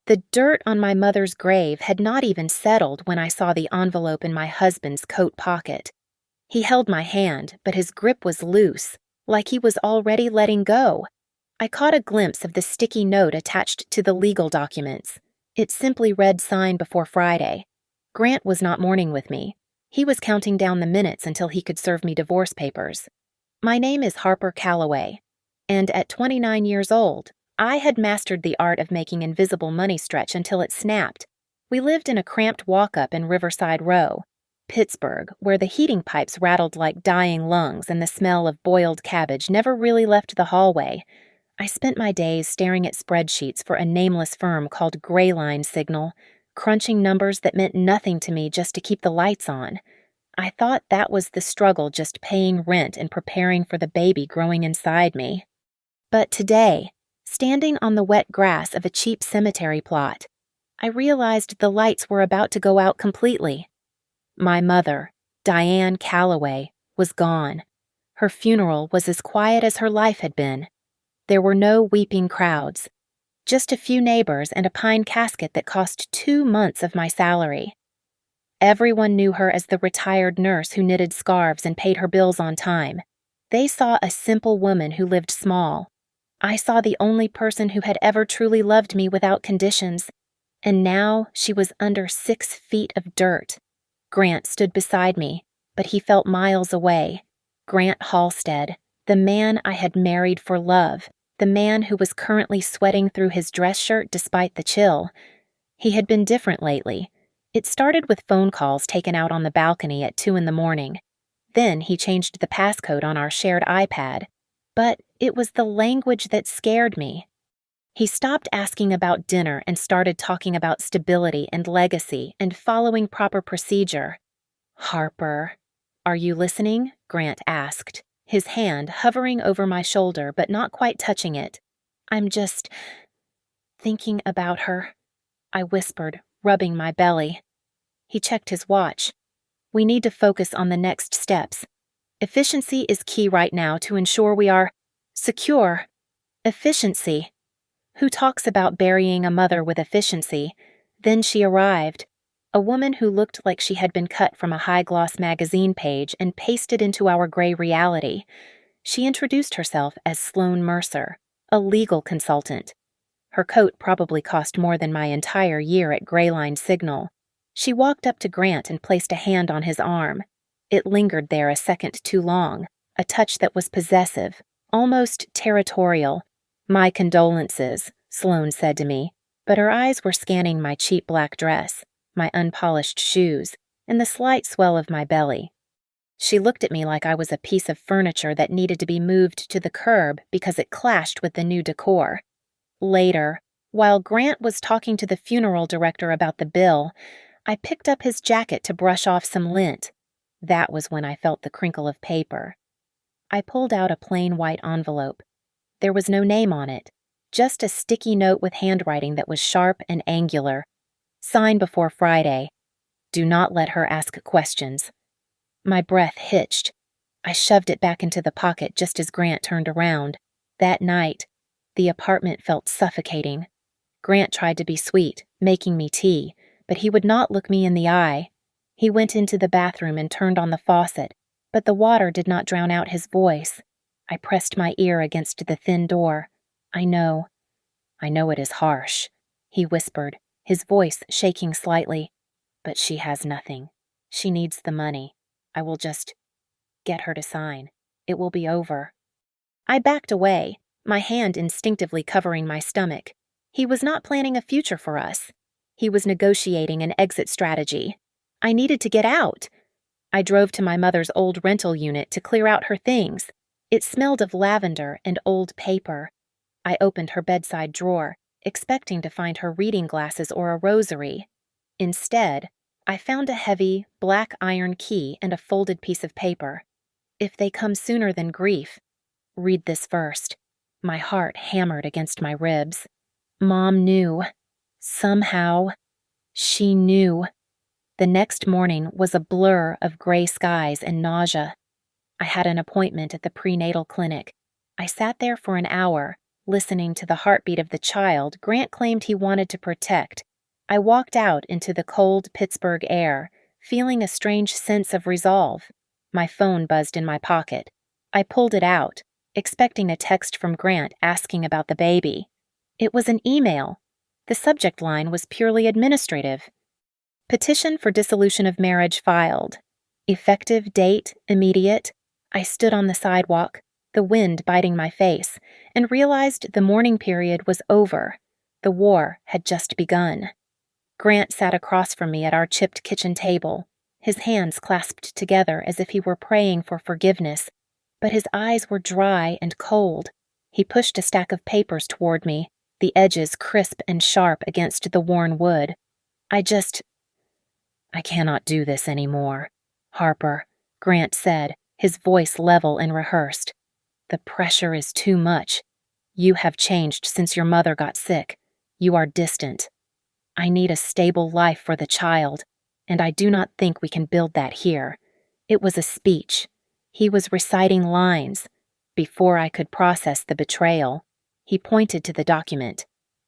The dirt on my mother's grave had not even settled when I saw the envelope in my husband's coat pocket. He held my hand, but his grip was loose, like he was already letting go. I caught a glimpse of the sticky note attached to the legal documents. It simply read "Sign before Friday." Grant was not mourning with me. He was counting down the minutes until he could serve me divorce papers. My name is Harper Calloway, and at 29 years old, I had mastered the art of making invisible money stretch until it snapped. We lived in a cramped walk-up in Riverside Row, Pittsburgh, where the heating pipes rattled like dying lungs and the smell of boiled cabbage never really left the hallway. I spent my days staring at spreadsheets for a nameless firm called Gray Line Signal, crunching numbers that meant nothing to me just to keep the lights on. I thought that was the struggle, just paying rent and preparing for the baby growing inside me. But today, standing on the wet grass of a cheap cemetery plot, I realized the lights were about to go out completely. My mother, Diane Calloway, was gone. Her funeral was as quiet as her life had been. There were no weeping crowds, just a few neighbors and a pine casket that cost 2 months of my salary. Everyone knew her as the retired nurse who knitted scarves and paid her bills on time. They saw a simple woman who lived small. I saw the only person who had ever truly loved me without conditions, and now she was under 6 feet of dirt. Grant stood beside me, but he felt miles away. Grant Halstead, the man I had married for love, the man who was currently sweating through his dress shirt despite the chill. He had been different lately. It started with phone calls taken out on the balcony at 2 a.m. Then he changed the passcode on our shared iPad. But it was the language that scared me. He stopped asking about dinner and started talking about stability and legacy and following proper procedure. "Harper, are you listening?" Grant asked, his hand hovering over my shoulder but not quite touching it. "I'm just thinking about her," I whispered, rubbing my belly. He checked his watch. "We need to focus on the next steps. Efficiency is key right now to ensure we are secure." Efficiency. Who talks about burying a mother with efficiency? Then she arrived. A woman who looked like she had been cut from a high-gloss magazine page and pasted into our gray reality. She introduced herself as Sloane Mercer, a legal consultant. Her coat probably cost more than my entire year at Gray Line Signal. She walked up to Grant and placed a hand on his arm. It lingered there a second too long, a touch that was possessive, almost territorial. "My condolences," Sloane said to me, but her eyes were scanning my cheap black dress, my unpolished shoes, and the slight swell of my belly. She looked at me like I was a piece of furniture that needed to be moved to the curb because it clashed with the new decor. Later, while Grant was talking to the funeral director about the bill, I picked up his jacket to brush off some lint. That was when I felt the crinkle of paper. I pulled out a plain white envelope. There was no name on it, just a sticky note with handwriting that was sharp and angular. "Sign before Friday. Do not let her ask questions." My breath hitched. I shoved it back into the pocket just as Grant turned around. That night, the apartment felt suffocating. Grant tried to be sweet, making me tea, but he would not look me in the eye. He went into the bathroom and turned on the faucet, but the water did not drown out his voice. I pressed my ear against the thin door. I know it is harsh," he whispered, his voice shaking slightly. "But she has nothing. She needs the money. I will just get her to sign. It will be over." I backed away, my hand instinctively covering my stomach. He was not planning a future for us. He was negotiating an exit strategy. I needed to get out. I drove to my mother's old rental unit to clear out her things. It smelled of lavender and old paper. I opened her bedside drawer, expecting to find her reading glasses or a rosary. Instead, I found a heavy, black iron key and a folded piece of paper. "If they come sooner than grief, read this first." My heart hammered against my ribs. Mom knew. Somehow, she knew. The next morning was a blur of gray skies and nausea. I had an appointment at the prenatal clinic. I sat there for an hour, Listening to the heartbeat of the child Grant claimed he wanted to protect, I walked out into the cold Pittsburgh air, feeling a strange sense of resolve. My phone buzzed in my pocket. I pulled it out, expecting a text from Grant asking about the baby. It was an email. The subject line was purely administrative. Petition for dissolution of marriage filed. Effective date immediate. I stood on the sidewalk, the wind biting my face, and realized the mourning period was over. The war had just begun. Grant sat across from me at our chipped kitchen table, his hands clasped together as if he were praying for forgiveness, but his eyes were dry and cold. He pushed a stack of papers toward me, the edges crisp and sharp against the worn wood. I cannot do this anymore, Harper, Grant said, his voice level and rehearsed. The pressure is too much. You have changed since your mother got sick. You are distant. I need a stable life for the child, and I do not think we can build that here. It was a speech. He was reciting lines. Before I could process the betrayal, he pointed to the document.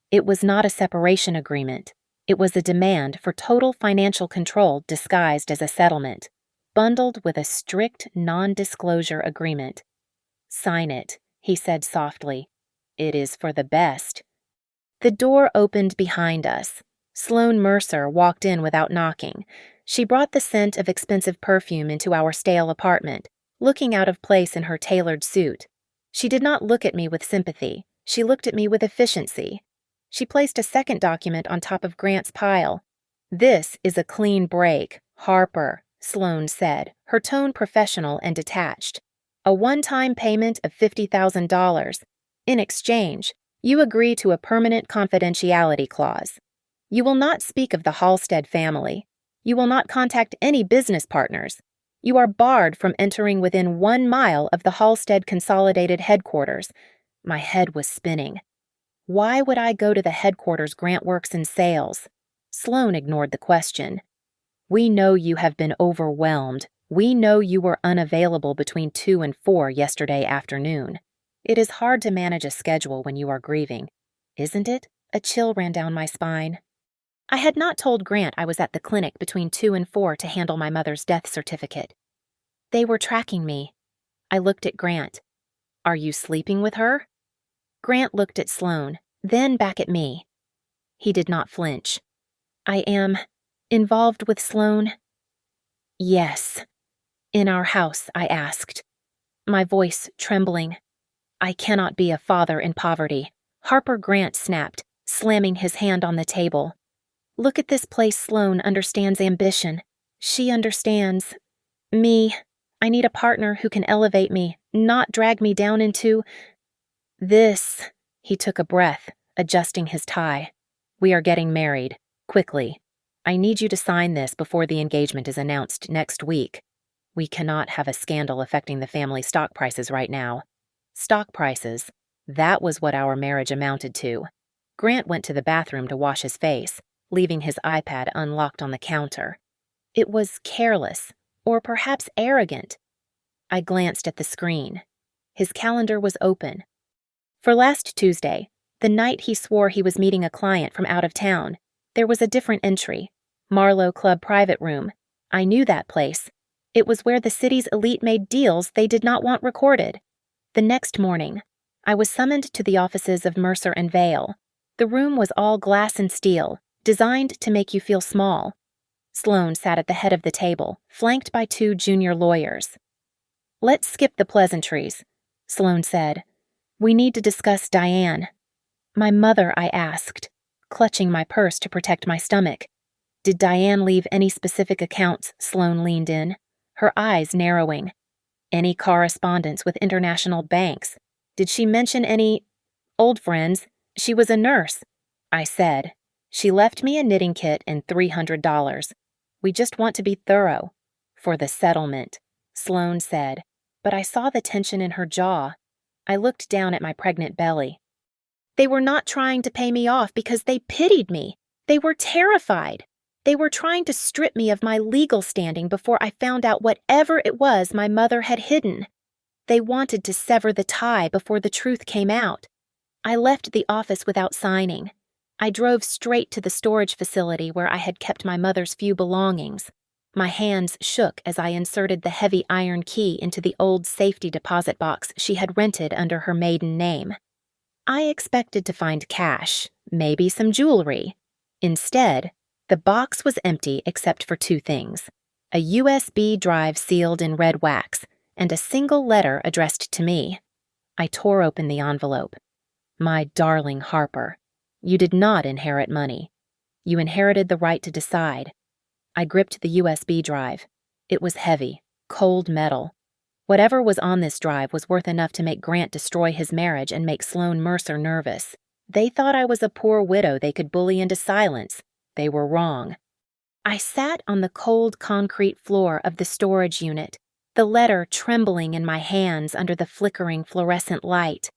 It was not a separation agreement. It was a demand for total financial control disguised as a settlement, bundled with a strict non-disclosure agreement. Sign it, he said softly. It is for the best. The door opened behind us. Sloane Mercer walked in without knocking. She brought the scent of expensive perfume into our stale apartment, looking out of place in her tailored suit. She did not look at me with sympathy. She looked at me with efficiency. She placed a second document on top of Grant's pile. This is a clean break, Harper, Sloane said, her tone professional and detached. A one-time payment of $50,000. In exchange, you agree to a permanent confidentiality clause. You will not speak of the Halstead family. You will not contact any business partners. You are barred from entering within 1 mile of the Halstead Consolidated headquarters. My head was spinning. Why would I go to the headquarters Grant works in sales? Sloane ignored the question. We know you have been overwhelmed. We know you were unavailable between 2 and 4 yesterday afternoon. It is hard to manage a schedule when you are grieving, isn't it? A chill ran down my spine. I had not told Grant I was at the clinic between 2 and 4 to handle my mother's death certificate. They were tracking me. I looked at Grant. Are you sleeping with her? Grant looked at Sloane, then back at me. He did not flinch. I am involved with Sloane? Yes. In our house, I asked, my voice trembling. I cannot be a father in poverty. Harper Grant snapped, slamming his hand on the table. Look at this place. Sloane understands ambition. She understands me. I need a partner who can elevate me, not drag me down into this. He took a breath, adjusting his tie. We are getting married. Quickly. I need you to sign this before the engagement is announced next week. We cannot have a scandal affecting the family stock prices right now. Stock prices. That was what our marriage amounted to. Grant went to the bathroom to wash his face, leaving his iPad unlocked on the counter. It was careless, or perhaps arrogant. I glanced at the screen. His calendar was open. For last Tuesday, the night he swore he was meeting a client from out of town, there was a different entry. Marlowe Club private room. I knew that place. It was where the city's elite made deals they did not want recorded. The next morning, I was summoned to the offices of Mercer and Vale. The room was all glass and steel, designed to make you feel small. Sloane sat at the head of the table, flanked by 2 junior lawyers. Let's skip the pleasantries, Sloane said. We need to discuss Diane. My mother, I asked, clutching my purse to protect my stomach. Did Diane leave any specific accounts? Sloane leaned in, her eyes narrowing. Any correspondence with international banks? Did she mention any old friends? She was a nurse. I said. She left me a knitting kit and $300. We just want to be thorough. For the settlement, Sloane said, but I saw the tension in her jaw. I looked down at my pregnant belly. They were not trying to pay me off because they pitied me. They were terrified. They were trying to strip me of my legal standing before I found out whatever it was my mother had hidden. They wanted to sever the tie before the truth came out. I left the office without signing. I drove straight to the storage facility where I had kept my mother's few belongings. My hands shook as I inserted the heavy iron key into the old safety deposit box she had rented under her maiden name. I expected to find cash, maybe some jewelry. Instead, the box was empty except for two things: a USB drive sealed in red wax, and a single letter addressed to me. I tore open the envelope. My darling Harper, you did not inherit money. You inherited the right to decide. I gripped the USB drive. It was heavy, cold metal. Whatever was on this drive was worth enough to make Grant destroy his marriage and make Sloan Mercer nervous. They thought I was a poor widow they could bully into silence. They were wrong. I sat on the cold concrete floor of the storage unit, the letter trembling in my hands under the flickering fluorescent light.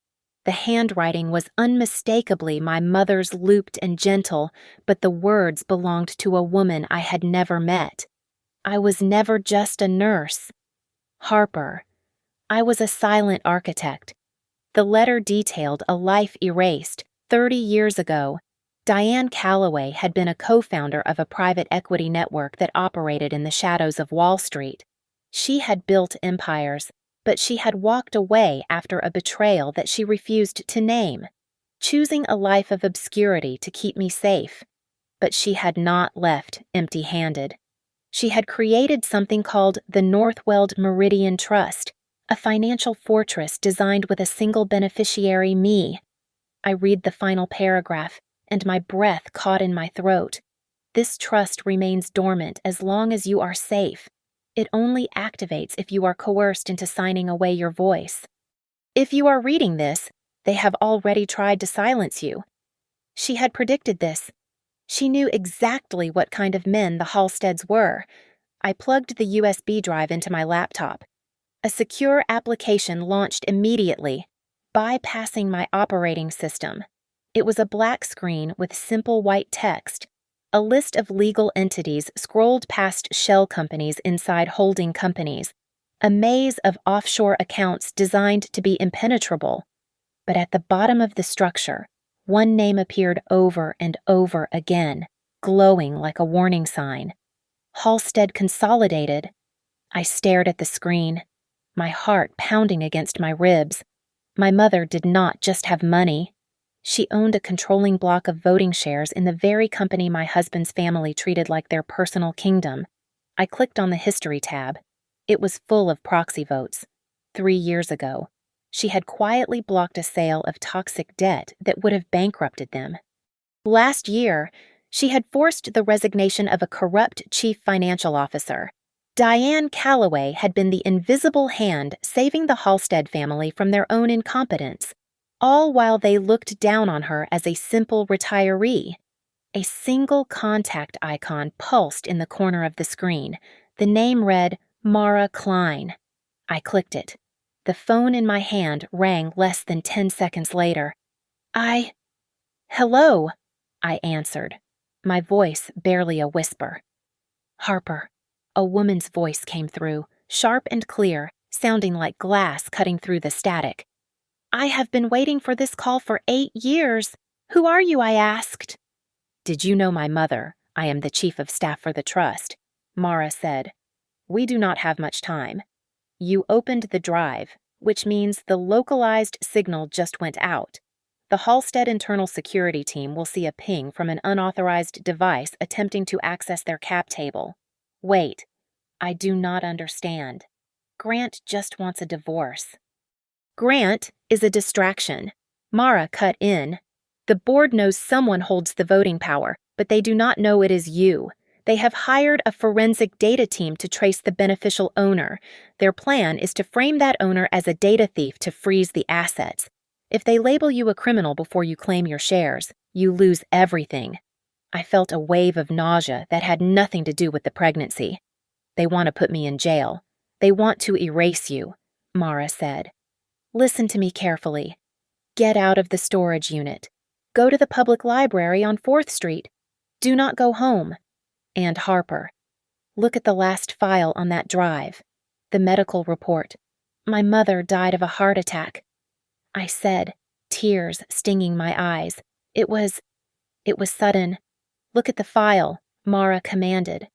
The handwriting was unmistakably my mother's, looped and gentle, but the words belonged to a woman I had never met. I was never just a nurse. Harper. I was a silent architect. The letter detailed a life erased 30 years ago. Diane Calloway had been a co-founder of a private equity network that operated in the shadows of Wall Street. She had built empires, but she had walked away after a betrayal that she refused to name, choosing a life of obscurity to keep me safe. But she had not left empty-handed. She had created something called the Northweld Meridian Trust, a financial fortress designed with a single beneficiary, me. I read the final paragraph, and my breath caught in my throat. This trust remains dormant as long as you are safe. It only activates if you are coerced into signing away your voice. If you are reading this, they have already tried to silence you. She had predicted this. She knew exactly what kind of men the Halsteads were. I plugged the USB drive into my laptop. A secure application launched immediately, bypassing my operating system. It was a black screen with simple white text. A list of legal entities scrolled past shell companies inside holding companies, a maze of offshore accounts designed to be impenetrable. But at the bottom of the structure, one name appeared over and over again, glowing like a warning sign. Halstead Consolidated. I stared at the screen, my heart pounding against my ribs. My mother did not just have money. She owned a controlling block of voting shares in the very company my husband's family treated like their personal kingdom. I clicked on the History tab. It was full of proxy votes. 3 years ago, she had quietly blocked a sale of toxic debt that would have bankrupted them. Last year, she had forced the resignation of a corrupt chief financial officer. Diane Calloway had been the invisible hand saving the Halstead family from their own incompetence, all while they looked down on her as a simple retiree. A single contact icon pulsed in the corner of the screen. The name read Mara Klein. I clicked it. The phone in my hand rang less than 10 seconds later. Hello, I answered, my voice barely a whisper. Harper. A woman's voice came through, sharp and clear, sounding like glass cutting through the static. I have been waiting for this call for 8 years. Who are you? I asked. Did you know my mother? I am the chief of staff for the trust, Mara said. We do not have much time. You opened the drive, which means the localized signal just went out. The Halstead internal security team will see a ping from an unauthorized device attempting to access their cap table. Wait, I do not understand. Grant just wants a divorce. Grant is a distraction. Mara cut in. The board knows someone holds the voting power, but they do not know it is you. They have hired a forensic data team to trace the beneficial owner. Their plan is to frame that owner as a data thief to freeze the assets. If they label you a criminal before you claim your shares, you lose everything. I felt a wave of nausea that had nothing to do with the pregnancy. They want to put me in jail. They want to erase you, Mara said. Listen to me carefully. Get out of the storage unit. Go to the public library on 4th Street. Do not go home. And Harper. Look at the last file on that drive. The medical report. My mother died of a heart attack. I said, tears tears stinging my eyes. It was sudden. "Look at the file," Mara commanded.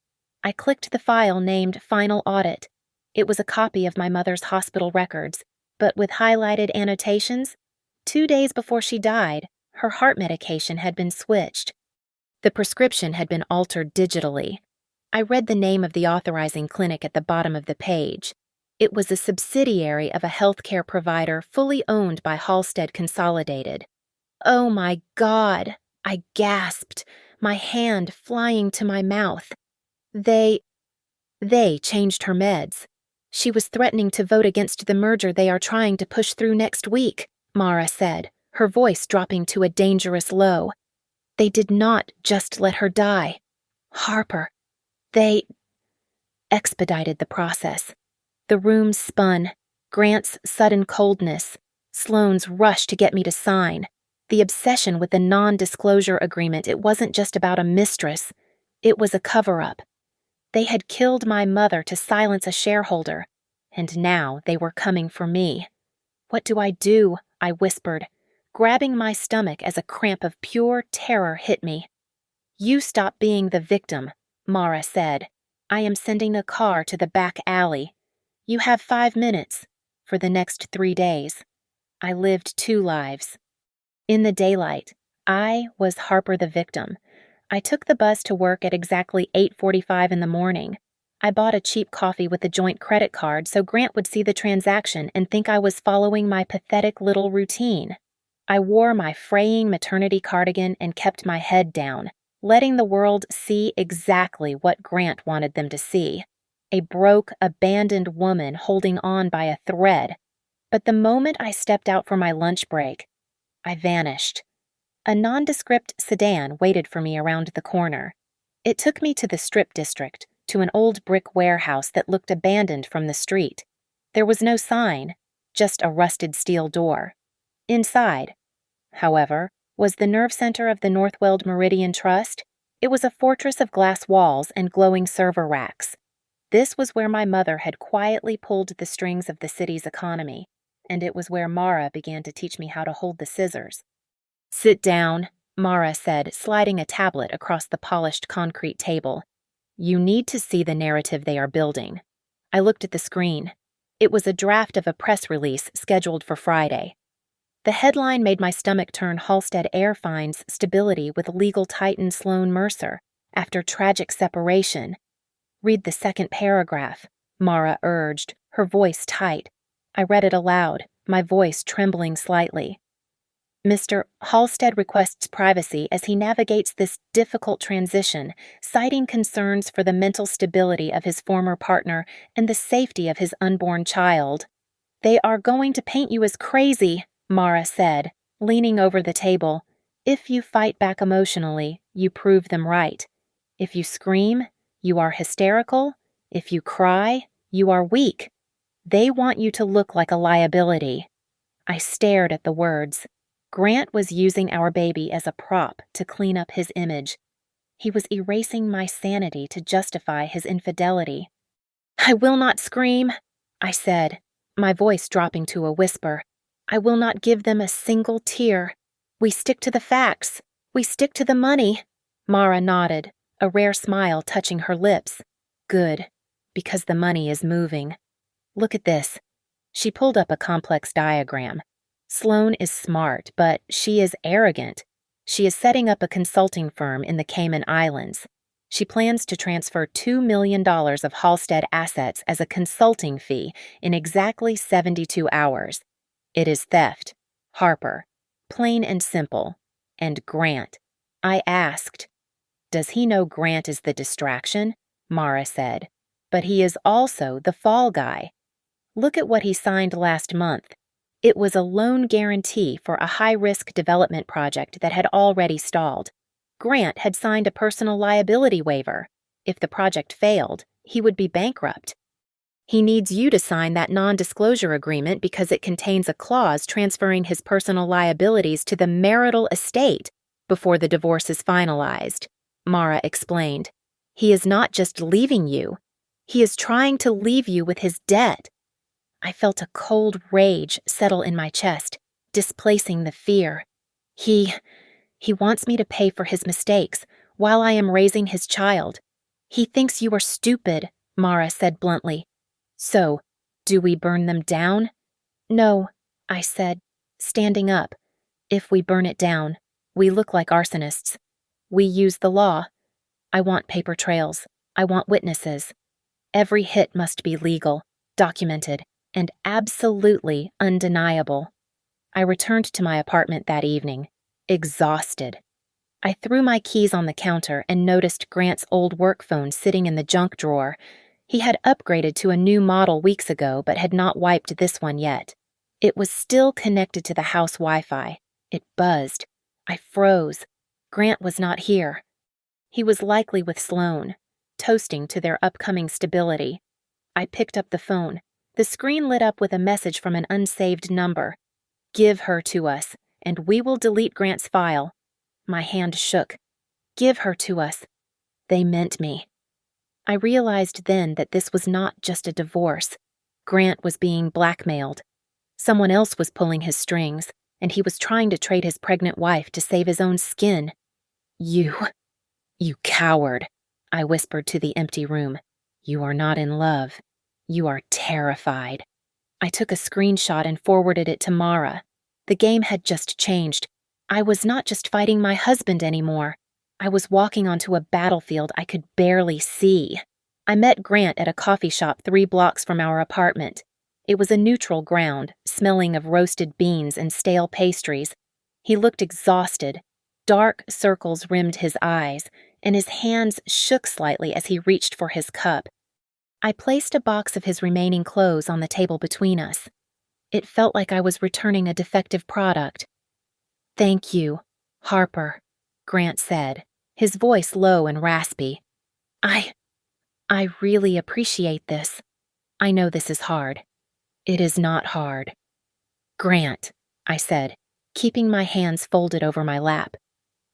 I clicked the file named Final Audit. It was a copy of my mother's hospital records, but with highlighted annotations. 2 days before she died, her heart medication had been switched. The prescription had been altered digitally. I read the name of the authorizing clinic at the bottom of the page. It was a subsidiary of a healthcare provider fully owned by Halstead Consolidated. "Oh my God!" I gasped, my hand flying to my mouth. They changed her meds. She was threatening to vote against the merger they are trying to push through next week, Mara said, her voice dropping to a dangerous low. They did not just let her die. Harper, they expedited the process. The room spun, Grant's sudden coldness, Sloane's rush to get me to sign, the obsession with the non-disclosure agreement. It wasn't just about a mistress. It was a cover-up. They had killed my mother to silence a shareholder, and now they were coming for me. "What do I do?" I whispered, grabbing my stomach as a cramp of pure terror hit me. "You stop being the victim," Mara said. "I am sending a car to the back alley. You have 5 minutes for the next 3 days." I lived 2 lives. In the daylight, I was Harper the victim. I took the bus to work at exactly 8:45 in the morning. I bought a cheap coffee with a joint credit card so Grant would see the transaction and think I was following my pathetic little routine. I wore my fraying maternity cardigan and kept my head down, letting the world see exactly what Grant wanted them to see. A broke, abandoned woman holding on by a thread. But the moment I stepped out for my lunch break, I vanished. A nondescript sedan waited for me around the corner. It took me to the Strip District, to an old brick warehouse that looked abandoned from the street. There was no sign, just a rusted steel door. Inside, however, was the nerve center of the Northweld Meridian Trust. It was a fortress of glass walls and glowing server racks. This was where my mother had quietly pulled the strings of the city's economy, and it was where Mara began to teach me how to hold the scissors. "Sit down," Mara said, sliding a tablet across the polished concrete table. "You need to see the narrative they are building." I looked at the screen. It was a draft of a press release scheduled for Friday. The headline made my stomach turn. "Halstead Air finds stability with legal titan Sloane Mercer after tragic separation." "Read the second paragraph," Mara urged, her voice tight. I read it aloud, my voice trembling slightly. "Mr. Halstead requests privacy as he navigates this difficult transition, citing concerns for the mental stability of his former partner and the safety of his unborn child." "They are going to paint you as crazy," Mara said, leaning over the table. "If you fight back emotionally, you prove them right. If you scream, you are hysterical. If you cry, you are weak. They want you to look like a liability." I stared at the words. Grant was using our baby as a prop to clean up his image. He was erasing my sanity to justify his infidelity. "I will not scream," I said, my voice dropping to a whisper. "I will not give them a single tear. We stick to the facts. We stick to the money." Mara nodded, a rare smile touching her lips. "Good, because the money is moving. Look at this." She pulled up a complex diagram. "Sloane is smart, but she is arrogant. She is setting up a consulting firm in the Cayman Islands. She plans to transfer $2 million of Halstead assets as a consulting fee in exactly 72 hours. It is theft. Harper. Plain and simple. And Grant." I asked. "Does he know Grant is the distraction?" Mara said. "But he is also the fall guy. Look at what he signed last month. It was a loan guarantee for a high-risk development project that had already stalled. Grant had signed a personal liability waiver. If the project failed, he would be bankrupt. He needs you to sign that non-disclosure agreement because it contains a clause transferring his personal liabilities to the marital estate before the divorce is finalized," Mara explained. "He is not just leaving you. He is trying to leave you with his debt." I felt a cold rage settle in my chest. displacing the fear. He wants me to pay for his mistakes while I am raising his child. He thinks you are stupid, Mara said bluntly. So, do we burn them down? No, I said, standing up. If we burn it down, we look like arsonists. We use the law. I want paper trails. I want witnesses. Every hit must be legal, documented, and absolutely undeniable. I returned to my apartment that evening, exhausted. I threw my keys on the counter and noticed Grant's old work phone sitting in the junk drawer. He had upgraded to a new model weeks ago but had not wiped this one yet. It was still connected to the house Wi-Fi. It buzzed. I froze. Grant was not here. He was likely with Sloane, toasting to their upcoming stability. I picked up the phone. The screen lit up with a message from an unsaved number. Give her to us, and we will delete Grant's file. My hand shook. Give her to us. They meant me. I realized then that this was not just a divorce. Grant was being blackmailed. Someone else was pulling his strings, and he was trying to trade his pregnant wife to save his own skin. You coward, I whispered to the empty room. You are not in love. You are terrified. I took a screenshot and forwarded it to Mara. The game had just changed. I was not just fighting my husband anymore. I was walking onto a battlefield I could barely see. I met Grant at a coffee shop 3 blocks from our apartment. It was a neutral ground, smelling of roasted beans and stale pastries. He looked exhausted. Dark circles rimmed his eyes, and his hands shook slightly as he reached for his cup. I placed a box of his remaining clothes on the table between us. It felt like I was returning a defective product. Thank you, Harper, Grant said, his voice low and raspy. I really appreciate this. I know this is hard. It is not hard. Grant, I said, keeping my hands folded over my lap.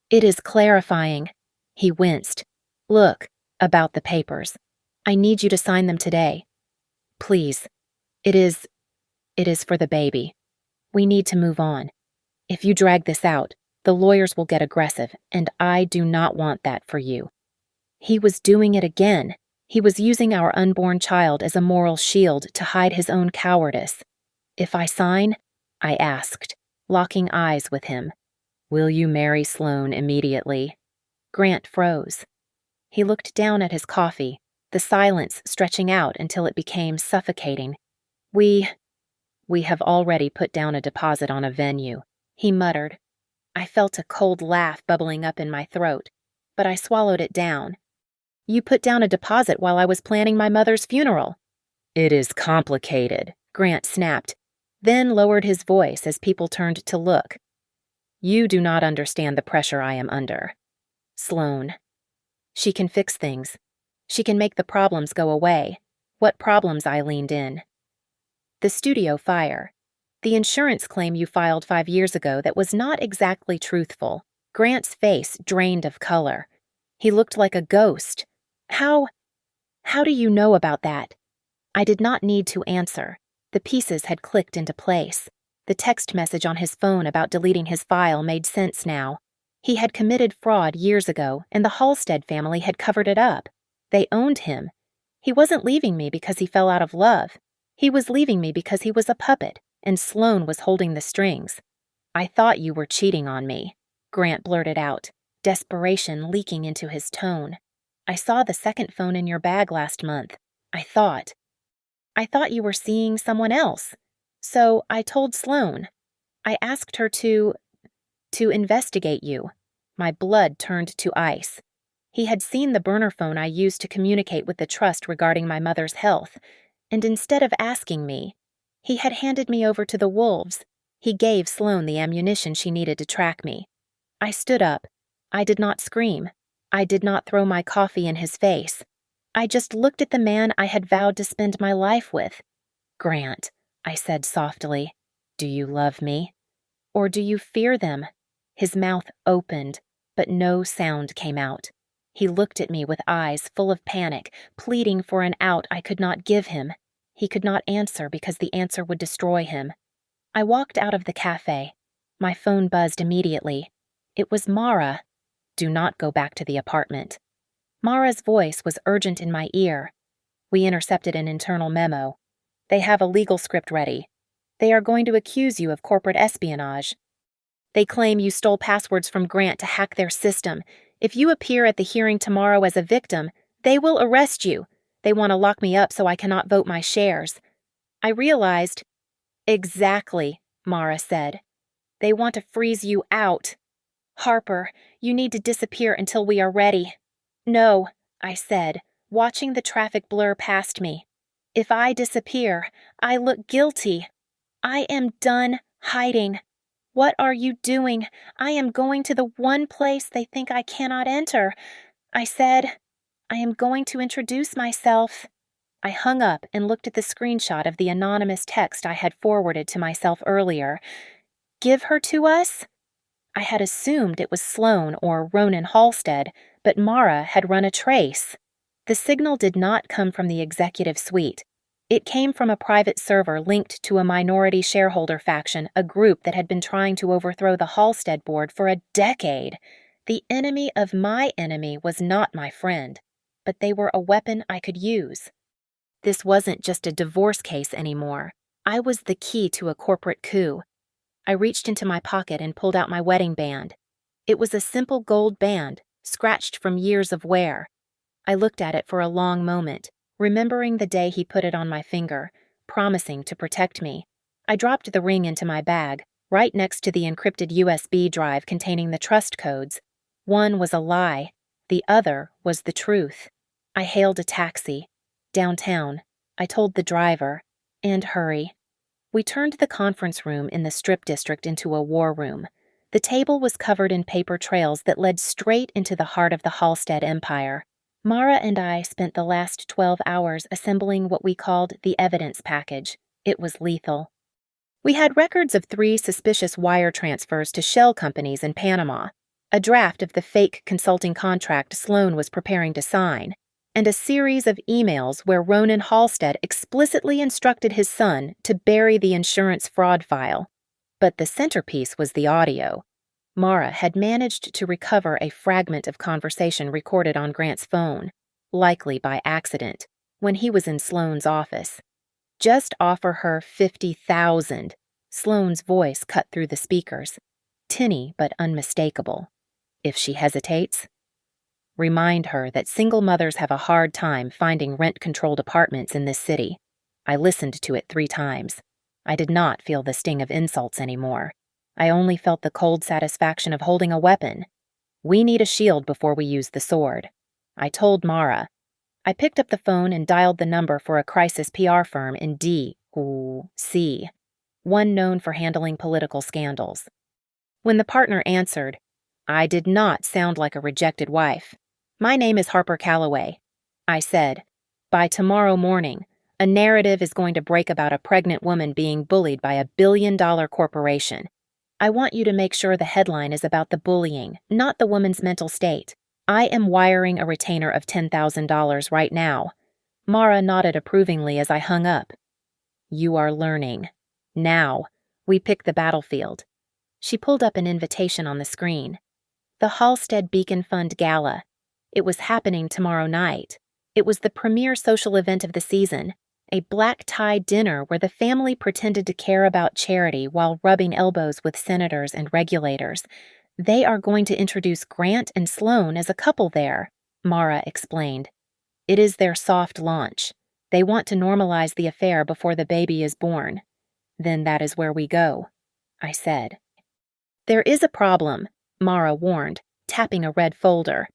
It is clarifying. He winced. Look, about the papers. I need you to sign them today. Please. It is for the baby. We need to move on. If you drag this out, the lawyers will get aggressive, and I do not want that for you. He was doing it again. He was using our unborn child as a moral shield to hide his own cowardice. If I sign? I asked, locking eyes with him. Will you marry Sloane immediately? Grant froze. He looked down at his coffee, the silence stretching out until it became suffocating. We have already put down a deposit on a venue, he muttered. I felt a cold laugh bubbling up in my throat, but I swallowed it down. You put down a deposit while I was planning my mother's funeral. It is complicated, Grant snapped, then lowered his voice as people turned to look. You do not understand the pressure I am under. Sloane. She can fix things. She can make the problems go away. What problems? I leaned in. The studio fire. The insurance claim you filed 5 years ago that was not exactly truthful. Grant's face drained of color. He looked like a ghost. How do you know about that? I did not need to answer. The pieces had clicked into place. The text message on his phone about deleting his file made sense now. He had committed fraud years ago, and the Halstead family had covered it up. They owned him. He wasn't leaving me because he fell out of love. He was leaving me because he was a puppet, and Sloane was holding the strings. I thought you were cheating on me, Grant blurted out, desperation leaking into his tone. I saw the second phone in your bag last month. I thought you were seeing someone else. So I told Sloane. I asked her to investigate you. My blood turned to ice. He had seen the burner phone I used to communicate with the trust regarding my mother's health, and instead of asking me, he had handed me over to the wolves. He gave Sloane the ammunition she needed to track me. I stood up. I did not scream. I did not throw my coffee in his face. I just looked at the man I had vowed to spend my life with. Grant, I said softly, do you love me? Or do you fear them? His mouth opened, but no sound came out. He looked at me with eyes full of panic, pleading for an out I could not give him. He could not answer because the answer would destroy him. I walked out of the cafe. My phone buzzed immediately. It was Mara. Do not go back to the apartment. Mara's voice was urgent in my ear. We intercepted an internal memo. They have a legal script ready. They are going to accuse you of corporate espionage. They claim you stole passwords from Grant to hack their system. If you appear at the hearing tomorrow as a victim, they will arrest you. They want to lock me up so I cannot vote my shares. I realized. Exactly, Mara said. They want to freeze you out. Harper, you need to disappear until we are ready. No, I said, watching the traffic blur past me. If I disappear, I look guilty. I am done hiding. What are you doing? I am going to the one place they think I cannot enter. I said, I am going to introduce myself. I hung up and looked at the screenshot of the anonymous text I had forwarded to myself earlier. Give her to us? I had assumed it was Sloane or Ronan Halstead, but Mara had run a trace. The signal did not come from the executive suite. It came from a private server linked to a minority shareholder faction, a group that had been trying to overthrow the Halstead board for a decade. The enemy of my enemy was not my friend, but they were a weapon I could use. This wasn't just a divorce case anymore. I was the key to a corporate coup. I reached into my pocket and pulled out my wedding band. It was a simple gold band, scratched from years of wear. I looked at it for a long moment, remembering the day he put it on my finger, promising to protect me. I dropped the ring into my bag, right next to the encrypted USB drive containing the trust codes. One was a lie, the other was the truth. I hailed a taxi. Downtown, I told the driver, and hurry. We turned the conference room in the Strip District into a war room. The table was covered in paper trails that led straight into the heart of the Halstead Empire. Mara and I spent the last 12 hours assembling what we called the evidence package. It was lethal. We had records of 3 suspicious wire transfers to shell companies in Panama, a draft of the fake consulting contract Sloane was preparing to sign, and a series of emails where Ronan Halstead explicitly instructed his son to bury the insurance fraud file. But the centerpiece was the audio. Mara had managed to recover a fragment of conversation recorded on Grant's phone, likely by accident, when he was in Sloane's office. Just offer her $50,000. Sloane's voice cut through the speakers, tinny but unmistakable. If she hesitates, remind her that single mothers have a hard time finding rent-controlled apartments in this city. I listened to it 3 times. I did not feel the sting of insults anymore. I only felt the cold satisfaction of holding a weapon. We need a shield before we use the sword. I told Mara. I picked up the phone and dialed the number for a crisis PR firm in D.C., one known for handling political scandals. When the partner answered, I did not sound like a rejected wife. My name is Harper Calloway. I said, by tomorrow morning, a narrative is going to break about a pregnant woman being bullied by a billion-dollar corporation. I want you to make sure the headline is about the bullying, not the woman's mental state. I am wiring a retainer of $10,000 right now. Mara nodded approvingly as I hung up. You are learning. Now, we pick the battlefield. She pulled up an invitation on the screen. The Halstead Beacon Fund Gala. It was happening tomorrow night. It was the premier social event of the season, a black-tie dinner where the family pretended to care about charity while rubbing elbows with senators and regulators. They are going to introduce Grant and Sloane as a couple there, Mara explained. It is their soft launch. They want to normalize the affair before the baby is born. Then that is where we go, I said. There is a problem, Mara warned, tapping a red folder.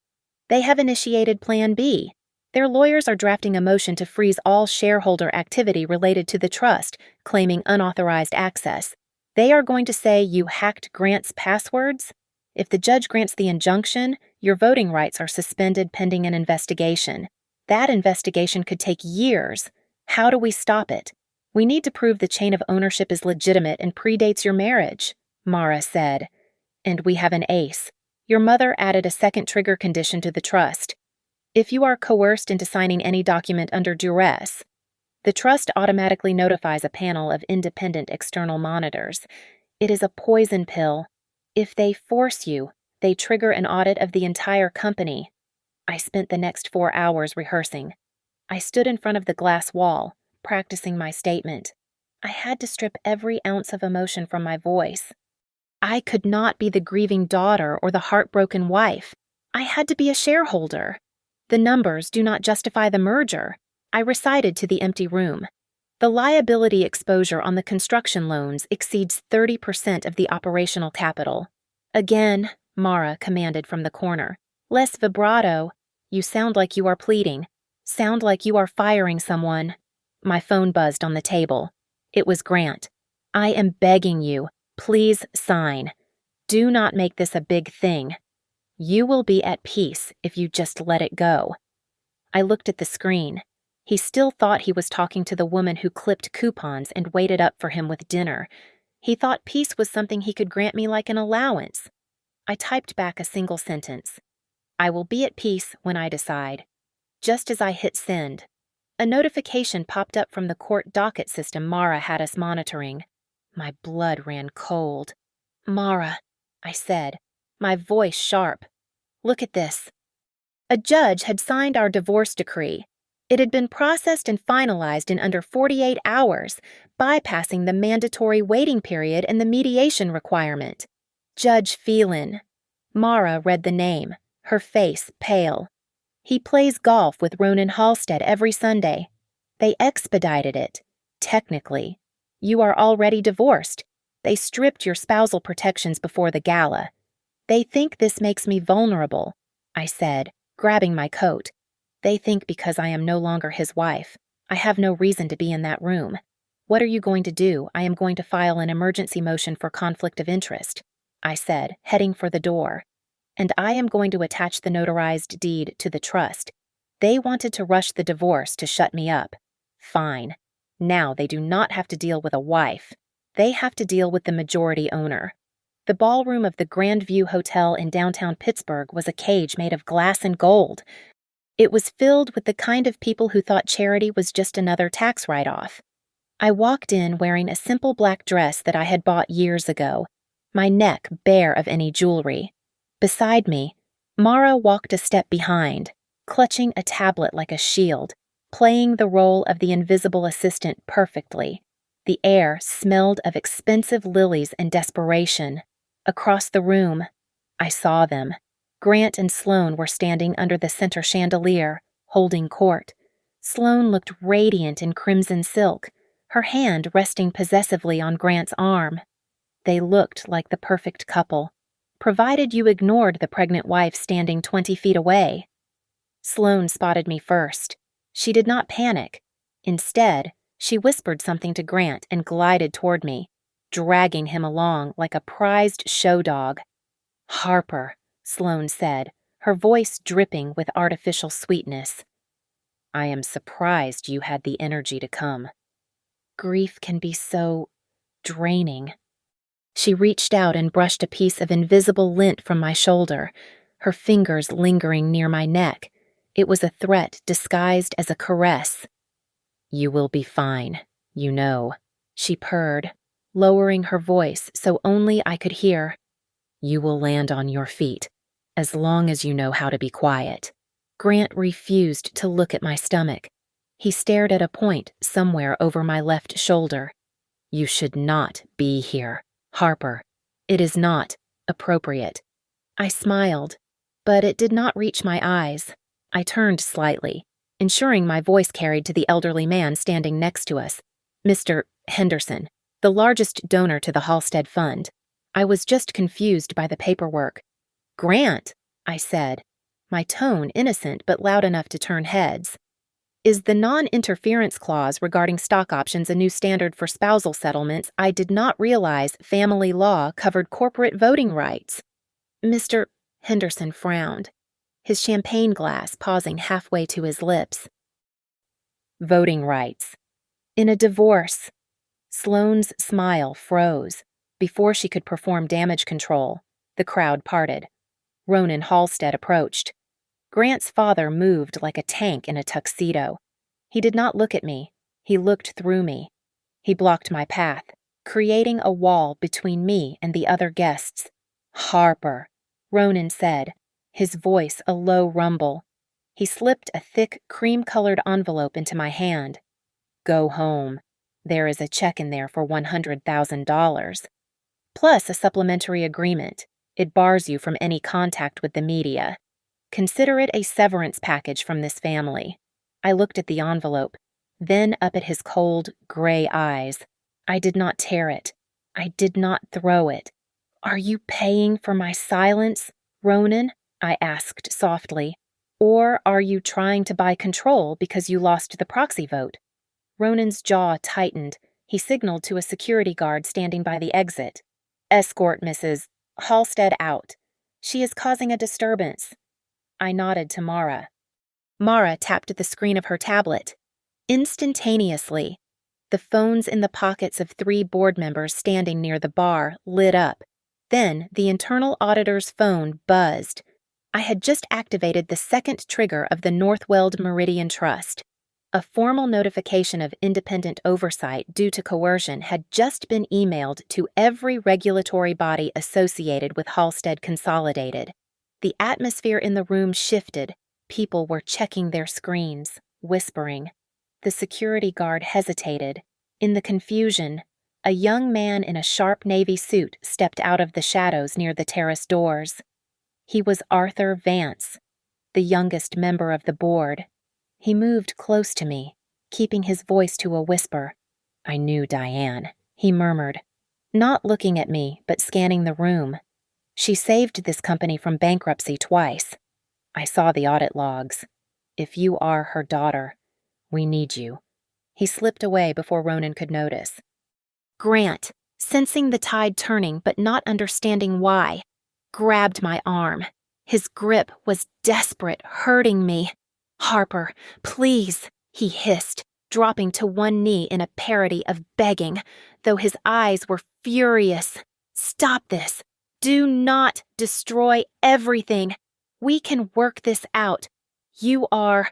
They have initiated Plan B. Their lawyers are drafting a motion to freeze all shareholder activity related to the trust, claiming unauthorized access. They are going to say you hacked Grant's passwords. If the judge grants the injunction, your voting rights are suspended pending an investigation. That investigation could take years. How do we stop it? We need to prove the chain of ownership is legitimate and predates your marriage, Mara said. And we have an ace. Your mother added a second trigger condition to the trust. If you are coerced into signing any document under duress, The trust automatically notifies a panel of independent external monitors. It is a poison pill. If they force you, they trigger an audit of the entire company. I spent the next 4 hours rehearsing. I stood in front of the glass wall, practicing my statement. I had to strip every ounce of emotion from my voice. I could not be the grieving daughter or the heartbroken wife. I had to be a shareholder. The numbers do not justify the merger, I recited to the empty room. The liability exposure on the construction loans exceeds 30% of the operational capital. Again, Mara commanded from the corner. Less vibrato. You sound like you are pleading. Sound like you are firing someone. My phone buzzed on the table. It was Grant. I am begging you. Please sign. Do not make this a big thing. You will be at peace if you just let it go. I looked at the screen. He still thought he was talking to the woman who clipped coupons and waited up for him with dinner. He thought peace was something he could grant me like an allowance. I typed back a single sentence. I will be at peace when I decide. Just as I hit send, a notification popped up from the court docket system Mara had us monitoring. My blood ran cold. Mara, I said, my voice sharp. Look at this. A judge had signed our divorce decree. It had been processed and finalized in under 48 hours, bypassing the mandatory waiting period and the mediation requirement. Judge Phelan. Mara read the name, her face pale. He plays golf with Ronan Halstead every Sunday. They expedited it. Technically. You are already divorced. They stripped your spousal protections before the gala. They think this makes me vulnerable, I said, grabbing my coat. They think because I am no longer his wife. I have no reason to be in that room. What are you going to do? I am going to file an emergency motion for conflict of interest, I said, heading for the door. And I am going to attach the notarized deed to the trust. They wanted to rush the divorce to shut me up. Fine. Now they do not have to deal with a wife. They have to deal with the majority owner. The ballroom of the Grand View Hotel in downtown Pittsburgh was a cage made of glass and gold. It was filled with the kind of people who thought charity was just another tax write-off. I walked in wearing a simple black dress that I had bought years ago, my neck bare of any jewelry. Beside me, Mara walked a step behind, clutching a tablet like a shield, playing the role of the invisible assistant perfectly. The air smelled of expensive lilies and desperation. Across the room, I saw them. Grant and Sloane were standing under the center chandelier, holding court. Sloane looked radiant in crimson silk, her hand resting possessively on Grant's arm. They looked like the perfect couple, provided you ignored the pregnant wife standing 20 feet away. Sloane spotted me first. She did not panic. Instead, she whispered something to Grant and glided toward me, dragging him along like a prized show dog. Harper, Sloane said, her voice dripping with artificial sweetness. I am surprised you had the energy to come. Grief can be so draining. She reached out and brushed a piece of invisible lint from my shoulder, her fingers lingering near my neck. It was a threat disguised as a caress. You will be fine, you know, she purred, lowering her voice so only I could hear. You will land on your feet, as long as you know how to be quiet. Grant refused to look at my stomach. He stared at a point somewhere over my left shoulder. You should not be here, Harper. It is not appropriate. I smiled, but it did not reach my eyes. I turned slightly, ensuring my voice carried to the elderly man standing next to us, Mr. Henderson, the largest donor to the Halstead Fund. I was just confused by the paperwork. Grant, I said, my tone innocent but loud enough to turn heads. Is the non-interference clause regarding stock options a new standard for spousal settlements? I did not realize family law covered corporate voting rights. Mr. Henderson frowned, his champagne glass pausing halfway to his lips. Voting rights. In a divorce. Sloane's smile froze. Before she could perform damage control, the crowd parted. Ronan Halstead approached. Grant's father moved like a tank in a tuxedo. He did not look at me, He looked through me. He blocked my path, creating a wall between me and the other guests. "Harper," Ronan said, his voice a low rumble. He slipped a thick, cream-colored envelope into my hand. "Go home. There is a check in there for $100,000. Plus a supplementary agreement. It bars you from any contact with the media. Consider it a severance package from this family." I looked at the envelope, then up at his cold, gray eyes. I did not tear it. I did not throw it. "Are you paying for my silence, Ronan?" I asked softly. "Or are you trying to buy control because you lost the proxy vote?" Ronan's jaw tightened. He signaled to a security guard standing by the exit. "Escort Mrs. Halstead out. She is causing a disturbance." I nodded to Mara. Mara tapped the screen of her tablet. Instantaneously, the phones in the pockets of 3 board members standing near the bar lit up. Then the internal auditor's phone buzzed. I had just activated the second trigger of the Northweld Meridian Trust. A formal notification of independent oversight due to coercion had just been emailed to every regulatory body associated with Halstead Consolidated. The atmosphere in the room shifted. People were checking their screens, whispering. The security guard hesitated. In the confusion, a young man in a sharp navy suit stepped out of the shadows near the terrace doors. He was Arthur Vance, the youngest member of the board. He moved close to me, keeping his voice to a whisper. "I knew Diane," he murmured, not looking at me but scanning the room. "She saved this company from bankruptcy twice. I saw the audit logs. If you are her daughter, we need you." He slipped away before Ronan could notice. Grant, sensing the tide turning but not understanding why, grabbed my arm. His grip was desperate, hurting me. "Harper, please," he hissed, dropping to one knee in a parody of begging, though his eyes were furious. "Stop this. Do not destroy everything. We can work this out. You are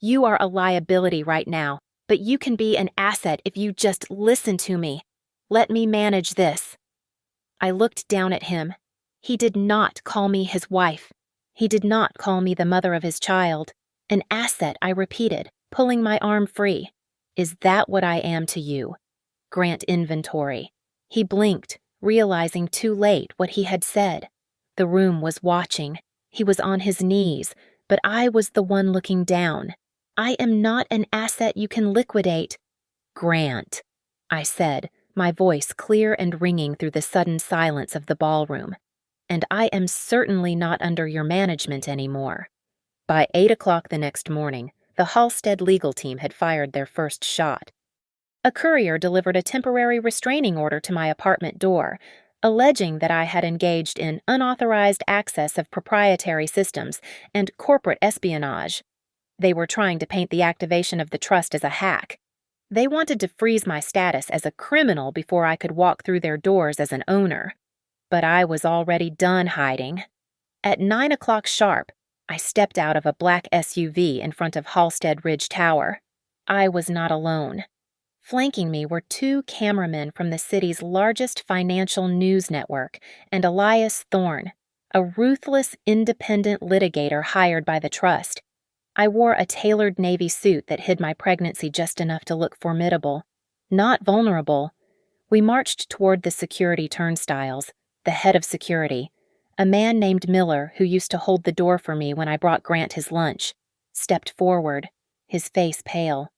a liability right now, but you can be an asset if you just listen to me. Let me manage this." I looked down at him. He did not call me his wife. He did not call me the mother of his child. "An asset," I repeated, pulling my arm free. "Is that what I am to you?" Grant inventory. He blinked, realizing too late what he had said. The room was watching. He was on his knees, but I was the one looking down. "I am not an asset you can liquidate." "Grant," I said, my voice clear and ringing through the sudden silence of the ballroom. "And I am certainly not under your management anymore." By 8 o'clock the next morning, the Halstead legal team had fired their first shot. A courier delivered a temporary restraining order to my apartment door, alleging that I had engaged in unauthorized access of proprietary systems and corporate espionage. They were trying to paint the activation of the trust as a hack. They wanted to freeze my status as a criminal before I could walk through their doors as an owner. But I was already done hiding. At 9 o'clock sharp, I stepped out of a black SUV in front of Halstead Ridge Tower. I was not alone. Flanking me were 2 cameramen from the city's largest financial news network and Elias Thorne, a ruthless independent litigator hired by the trust. I wore a tailored navy suit that hid my pregnancy just enough to look formidable, not vulnerable. We marched toward the security turnstiles. The head of security, a man named Miller who used to hold the door for me when I brought Grant his lunch, stepped forward, his face pale.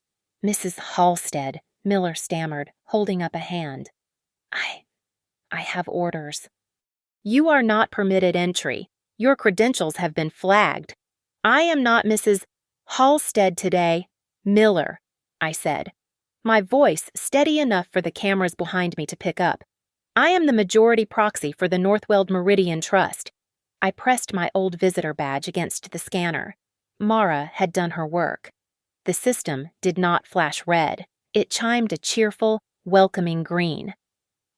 "Mrs. Halstead," Miller stammered, holding up a hand. I have orders." "You are not permitted entry. Your credentials have been flagged." "I am not Mrs. Halstead today, Miller," I said, my voice steady enough for the cameras behind me to pick up. "I am the majority proxy for the Northweld Meridian Trust." I pressed my old visitor badge against the scanner. Mara had done her work. The system did not flash red. It chimed a cheerful, welcoming green.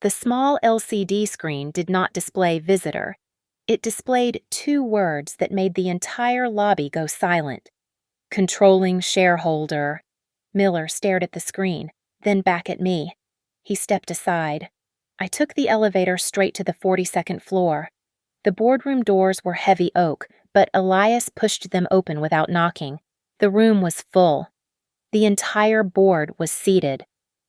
The small LCD screen did not display visitor. It displayed 2 words that made the entire lobby go silent. "Controlling shareholder, Miller stared at the screen, then back at me. He stepped aside. I took the elevator straight to the 42nd floor. The boardroom doors were heavy oak, but Elias pushed them open without knocking. The room was full. The entire board was seated.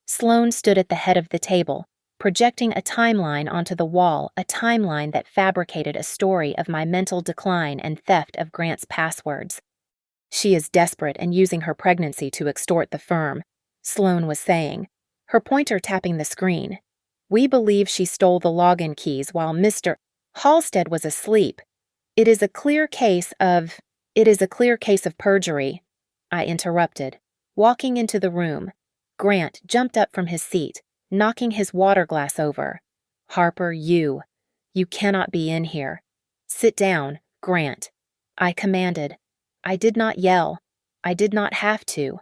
Sloan stood at the head of the table, projecting a timeline onto the wall, a timeline that fabricated a story of my mental decline and theft of Grant's passwords. "She is desperate and using her pregnancy to extort the firm," Sloan was saying, her pointer tapping the screen. "We believe she stole the login keys while Mr. Halstead was asleep. It is a clear case of perjury," I interrupted, walking into the room. Grant jumped up from his seat, knocking his water glass over. "Harper, you cannot be in here. Sit down, Grant," I commanded. I did not yell. I did not have to.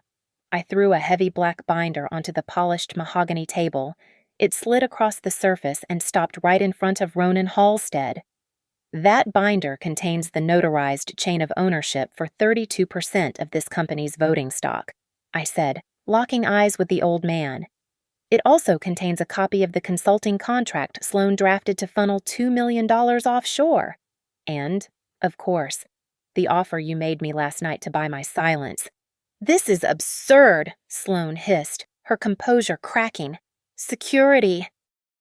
I threw a heavy black binder onto the polished mahogany table. It slid across the surface and stopped right in front of Ronan Halstead. "That binder contains the notarized chain of ownership for 32% of this company's voting stock," I said, locking eyes with the old man. "It also contains a copy of the consulting contract Sloan drafted to funnel $2 million offshore. And, of course, the offer you made me last night to buy my silence." "This is absurd," Sloan hissed, her composure cracking. "Security.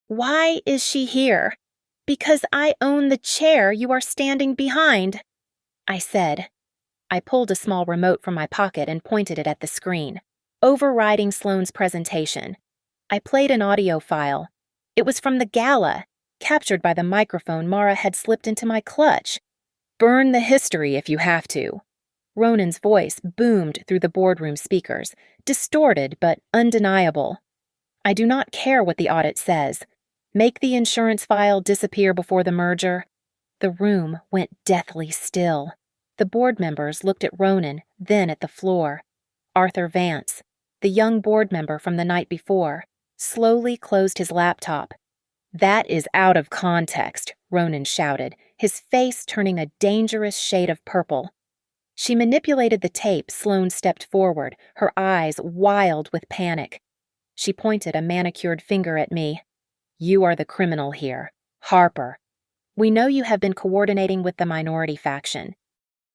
Why is she here?" "Because I own the chair you are standing behind," I said. I pulled a small remote from my pocket and pointed it at the screen, overriding Sloan's presentation. I played an audio file. It was from the gala, captured by the microphone Mara had slipped into my clutch. "Burn the history if you have to." Ronan's voice boomed through the boardroom speakers, distorted but undeniable. "I do not care what the audit says. Make the insurance file disappear before the merger." The room went deathly still. The board members looked at Ronan, then at the floor. Arthur Vance, the young board member from the night before, slowly closed his laptop. "That is out of context," Ronan shouted, his face turning a dangerous shade of purple. She manipulated the tape. Sloan stepped forward, her eyes wild with panic. She pointed a manicured finger at me. "You are the criminal here, Harper. We know you have been coordinating with the minority faction.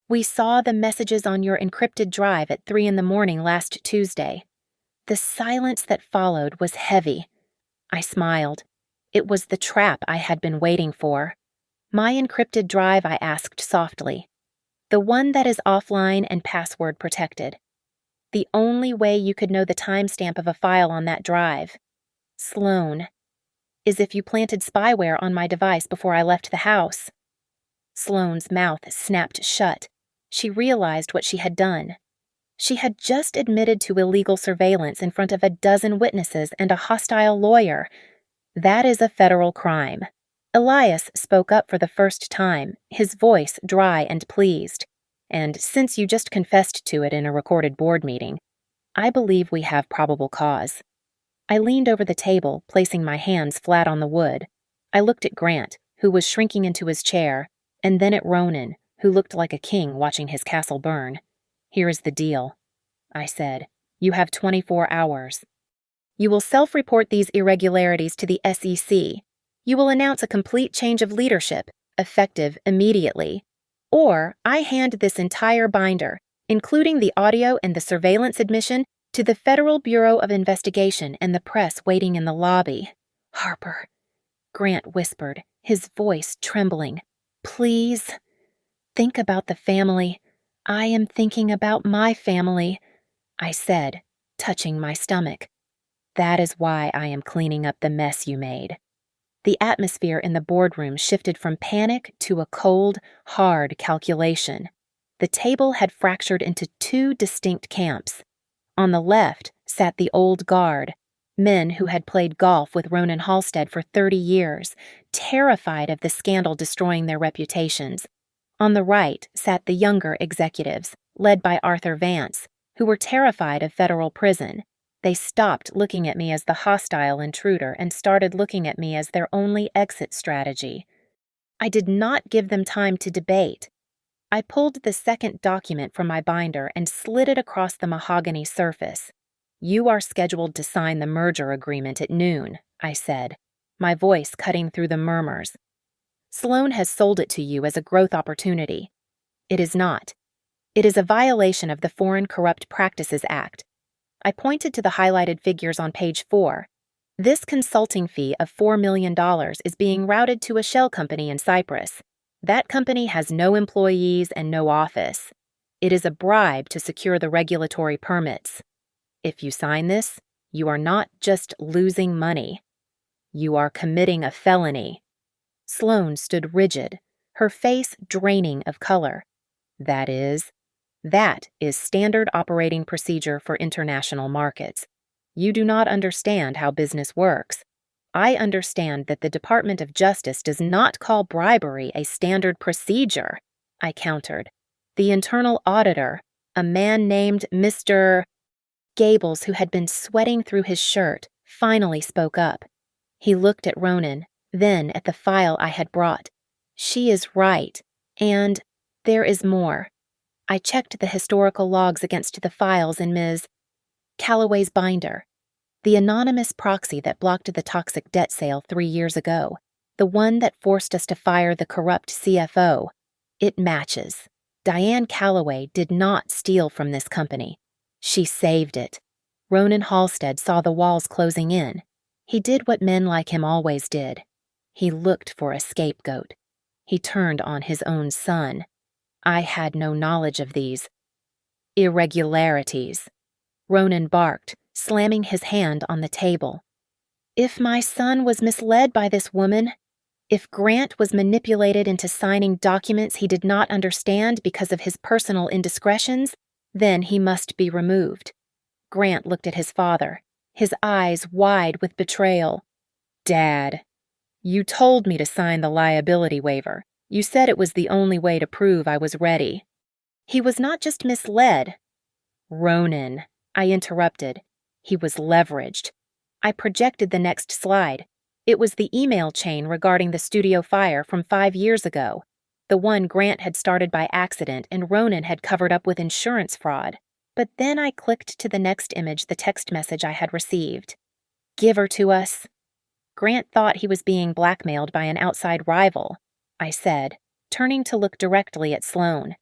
We saw the messages on your encrypted drive at 3 a.m. last Tuesday." The silence that followed was heavy. I smiled. It was the trap I had been waiting for. "My encrypted drive," I asked softly. "The one that is offline and password protected. The only way you could know the timestamp of a file on that drive, Sloan, is if you planted spyware on my device before I left the house." Sloan's mouth snapped shut. She realized what she had done. She had just admitted to illegal surveillance in front of a dozen witnesses and a hostile lawyer. That is a federal crime. Elias spoke up for the first time, his voice dry and pleased. "And since you just confessed to it in a recorded board meeting, I believe we have probable cause." I leaned over the table, placing my hands flat on the wood. I looked at Grant, who was shrinking into his chair, and then at Ronan, who looked like a king watching his castle burn. "Here is the deal," I said. "You have 24 hours. You will self-report these irregularities to the SEC. You will announce a complete change of leadership, effective immediately. Or I hand this entire binder, including the audio and the surveillance admission, to the Federal Bureau of Investigation and the press waiting in the lobby." "Harper," Grant whispered, his voice trembling. "Please. Think about the family. I am thinking about my family," I said, touching my stomach. "That is why I am cleaning up the mess you made." The atmosphere in the boardroom shifted from panic to a cold, hard calculation. The table had fractured into two distinct camps. On the left sat the old guard, men who had played golf with Ronan Halstead for 30 years, terrified of the scandal destroying their reputations. On the right sat the younger executives, led by Arthur Vance, who were terrified of federal prison. They stopped looking at me as the hostile intruder and started looking at me as their only exit strategy. I did not give them time to debate. I pulled the second document from my binder and slid it across the mahogany surface. You are scheduled to sign the merger agreement at noon, I said, my voice cutting through the murmurs. Sloan has sold it to you as a growth opportunity. It is not. It is a violation of the Foreign Corrupt Practices Act. I pointed to the highlighted figures on page 4. This consulting fee of $4 million is being routed to a shell company in Cyprus. That company has no employees and no office. It is a bribe to secure the regulatory permits. If you sign this, you are not just losing money. You are committing a felony. Sloan stood rigid, her face draining of color. That is standard operating procedure for international markets. You do not understand how business works. I understand that the Department of Justice does not call bribery a standard procedure, I countered. The internal auditor, a man named Mr. Gables, who had been sweating through his shirt, finally spoke up. He looked at Ronan, then at the file I had brought. She is right, and there is more. I checked the historical logs against the files in Ms. Calloway's binder. The anonymous proxy that blocked the toxic debt sale 3 years ago, the one that forced us to fire the corrupt CFO, it matches. Diane Calloway did not steal from this company. She saved it. Ronan Halstead saw the walls closing in. He did what men like him always did. He looked for a scapegoat. He turned on his own son. I had no knowledge of these irregularities. Ronan barked, slamming his hand on the table. If my son was misled by this woman, if Grant was manipulated into signing documents he did not understand because of his personal indiscretions, then he must be removed. Grant looked at his father, his eyes wide with betrayal. Dad, you told me to sign the liability waiver. You said it was the only way to prove I was ready. He was not just misled. Ronan, I interrupted. He was leveraged. I projected the next slide. It was the email chain regarding the studio fire from 5 years ago, the one Grant had started by accident and Ronan had covered up with insurance fraud. But then I clicked to the next image, the text message I had received. Give her to us. Grant thought he was being blackmailed by an outside rival, I said, turning to look directly at Sloan.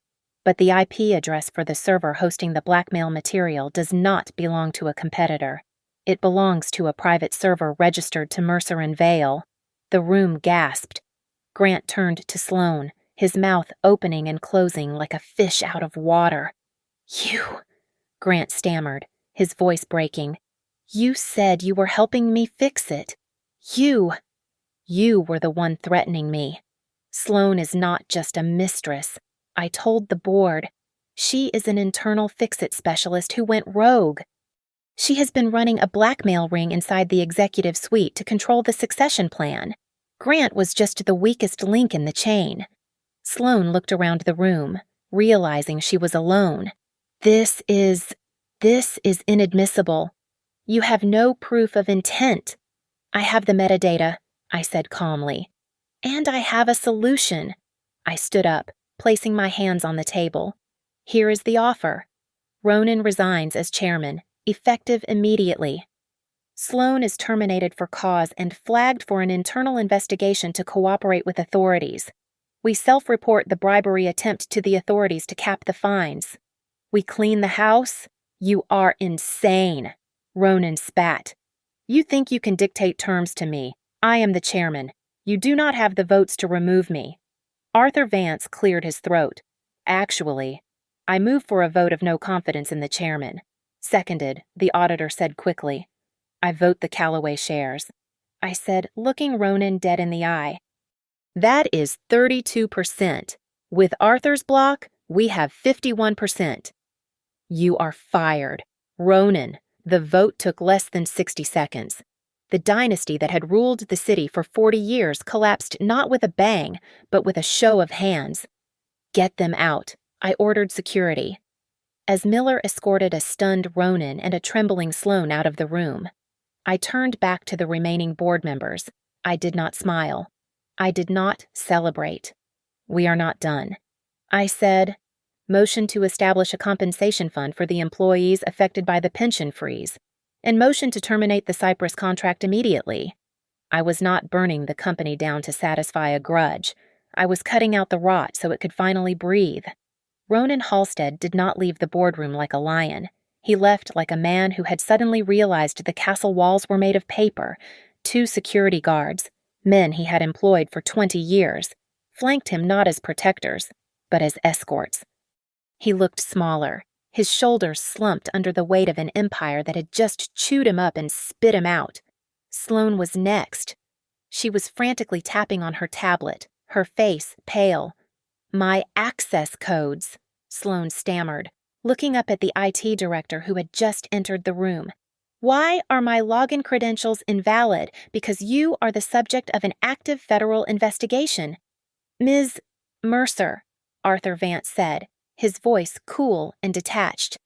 But the IP address for the server hosting the blackmail material does not belong to a competitor. It belongs to a private server registered to Mercer and Vale. The room gasped. Grant turned to Sloan, his mouth opening and closing like a fish out of water. You, Grant stammered, his voice breaking. You said you were helping me fix it. You were the one threatening me. Sloan is not just a mistress. I told the board. She is an internal fix-it specialist who went rogue. She has been running a blackmail ring inside the executive suite to control the succession plan. Grant was just the weakest link in the chain. Sloan looked around the room, realizing she was alone. This is inadmissible. You have no proof of intent. I have the metadata, I said calmly. And I have a solution. I stood up, placing my hands on the table. Here is the offer. Ronan resigns as chairman, effective immediately. Sloan is terminated for cause and flagged for an internal investigation to cooperate with authorities. We self-report the bribery attempt to the authorities to cap the fines. We clean the house? You are insane, Ronan spat. You think you can dictate terms to me. I am the chairman. You do not have the votes to remove me. Arthur Vance cleared his throat. Actually, I move for a vote of no confidence in the chairman. Seconded, the auditor said quickly. I vote the Calloway shares. I said, looking Ronan dead in the eye. That is 32%. With Arthur's block, we have 51%. You are fired. Ronan, the vote took less than 60 seconds. The dynasty that had ruled the city for 40 years collapsed not with a bang, but with a show of hands. Get them out. I ordered security. As Miller escorted a stunned Ronan and a trembling Sloan out of the room, I turned back to the remaining board members. I did not smile. I did not celebrate. We are not done. I said, motion to establish a compensation fund for the employees affected by the pension freeze. and motioned to terminate the Cyprus contract immediately. I was not burning the company down to satisfy a grudge. I was cutting out the rot so it could finally breathe. Ronan Halstead did not leave the boardroom like a lion. He left like a man who had suddenly realized the castle walls were made of paper. 2 security guards, men he had employed for 20 years, flanked him not as protectors, but as escorts. He looked smaller, his shoulders slumped under the weight of an empire that had just chewed him up and spit him out. Sloane was next. She was frantically tapping on her tablet, her face pale. "My access codes," Sloane stammered, looking up at the IT director who had just entered the room. "Why are my login credentials invalid? Because you are the subject of an active federal investigation." "Ms. Mercer," Arthur Vance said, his voice cool and detached.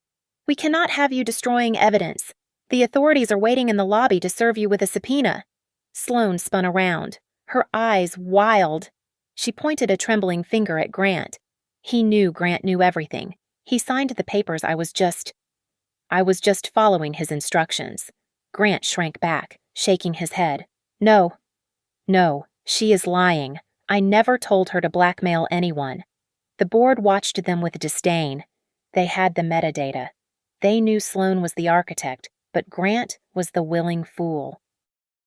"We cannot have you destroying evidence. The authorities are waiting in the lobby to serve you with a subpoena." Sloane spun around, her eyes wild. She pointed a trembling finger at Grant. He knew Grant knew everything. He signed the papers. I was just following his instructions. Grant shrank back, shaking his head. No, she is lying. I never told her to blackmail anyone." The board watched them with disdain. They had the metadata. They knew Sloane was the architect, but Grant was the willing fool.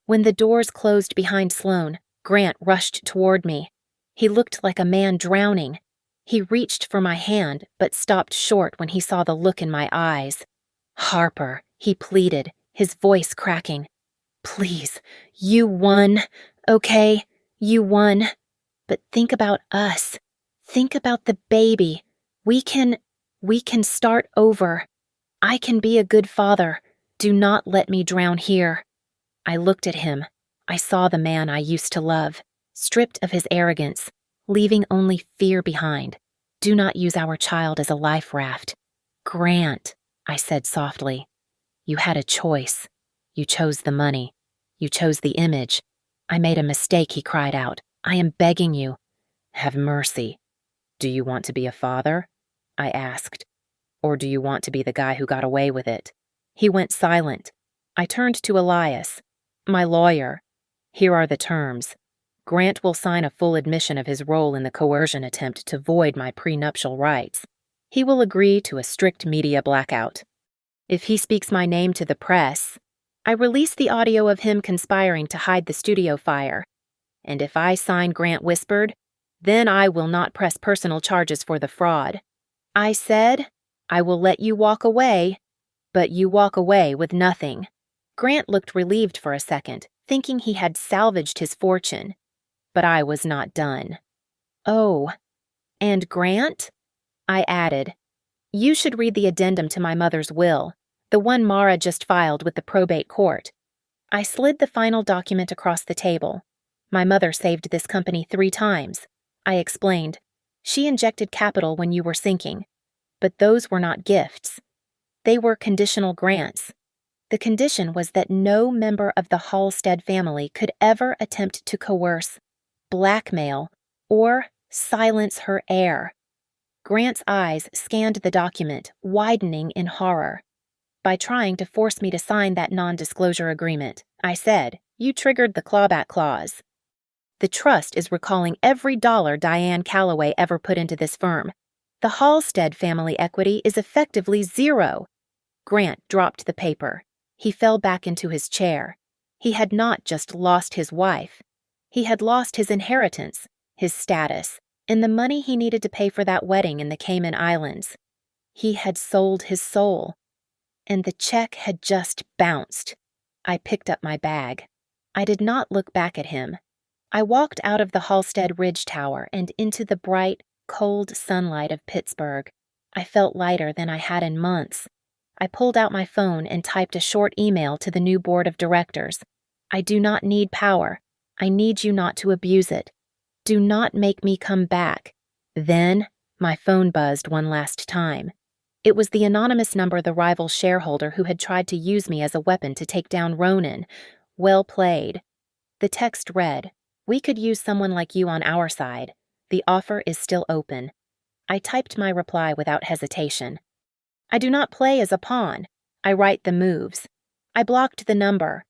When the doors closed behind Sloane, Grant rushed toward me. He looked like a man drowning. He reached for my hand, but stopped short when he saw the look in my eyes. "Harper," he pleaded, his voice cracking. "Please, you won, okay? You won. But think about us. Think about the baby. We can start over. I can be a good father. Do not let me drown here." I looked at him. I saw the man I used to love, stripped of his arrogance, leaving only fear behind. "Do not use our child as a life raft." "Grant," I said softly, "you had a choice. You chose the money. You chose the image." "I made a mistake," he cried out. "I am begging you. Have mercy." "Do you want to be a father?" I asked. "Or do you want to be the guy who got away with it?" He went silent. I turned to Elias. "My lawyer. Here are the terms. Grant will sign a full admission of his role in the coercion attempt to void my prenuptial rights. He will agree to a strict media blackout. If he speaks my name to the press, I release the audio of him conspiring to hide the studio fire. And if I sign Grant whispered, then I will not press personal charges for the fraud. I said, I will let you walk away, but you walk away with nothing." Grant looked relieved for a second, thinking he had salvaged his fortune. But I was not done. "Oh, and Grant?" I added. "You should read the addendum to my mother's will, the one Mara just filed with the probate court." I slid the final document across the table. "My mother saved this company 3 times. I explained. She injected capital when you were sinking. But those were not gifts. They were conditional grants. The condition was that no member of the Halstead family could ever attempt to coerce, blackmail, or silence her heir." Grant's eyes scanned the document, widening in horror. "By trying to force me to sign that non-disclosure agreement," I said, "you triggered the clawback clause. The trust is recalling every dollar Diane Calloway ever put into this firm. The Halstead family equity is effectively 0. Grant dropped the paper. He fell back into his chair. He had not just lost his wife. He had lost his inheritance, his status, and the money he needed to pay for that wedding in the Cayman Islands. He had sold his soul. And the check had just bounced. I picked up my bag. I did not look back at him. I walked out of the Halstead Ridge Tower and into the bright, cold sunlight of Pittsburgh. I felt lighter than I had in months. I pulled out my phone and typed a short email to the new board of directors. "I do not need power. I need you not to abuse it. Do not make me come back." Then, my phone buzzed one last time. It was the anonymous number the rival shareholder who had tried to use me as a weapon to take down Ronan. Well played. The text read, "We could use someone like you on our side. The offer is still open." I typed my reply without hesitation. "I do not play as a pawn. I write the moves. I blocked the number.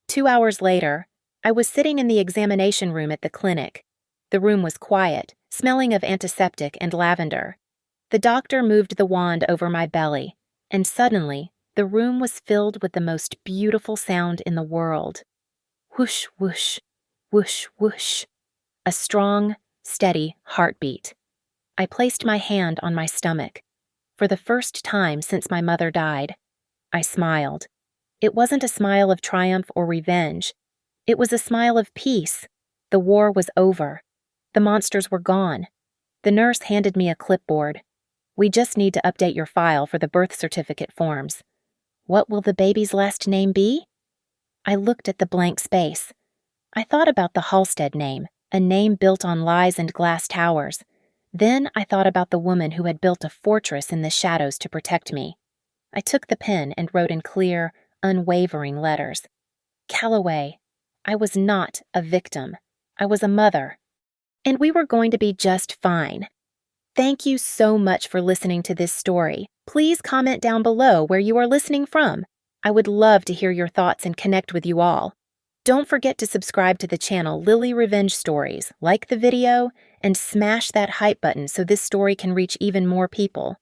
2 hours later, I was sitting in the examination room at the clinic. The room was quiet, smelling of antiseptic and lavender. The doctor moved the wand over my belly, and suddenly, the room was filled with the most beautiful sound in the world. Whoosh, whoosh, whoosh, whoosh. A strong, steady heartbeat. I placed my hand on my stomach. For the first time since my mother died, I smiled. It wasn't a smile of triumph or revenge. It was a smile of peace. The war was over. The monsters were gone. The nurse handed me a clipboard. We just need to update your file for the birth certificate forms. What will the baby's last name be? I looked at the blank space. I thought about the Halstead name, a name built on lies and glass towers. Then I thought about the woman who had built a fortress in the shadows to protect me. I took the pen and wrote in clear, unwavering letters. Calloway, I was not a victim. I was a mother. And we were going to be just fine. Thank you so much for listening to this story. Please comment down below where you are listening from. I would love to hear your thoughts and connect with you all. Don't forget to subscribe to the channel Lily Revenge Stories, like the video, and smash that hype button so this story can reach even more people.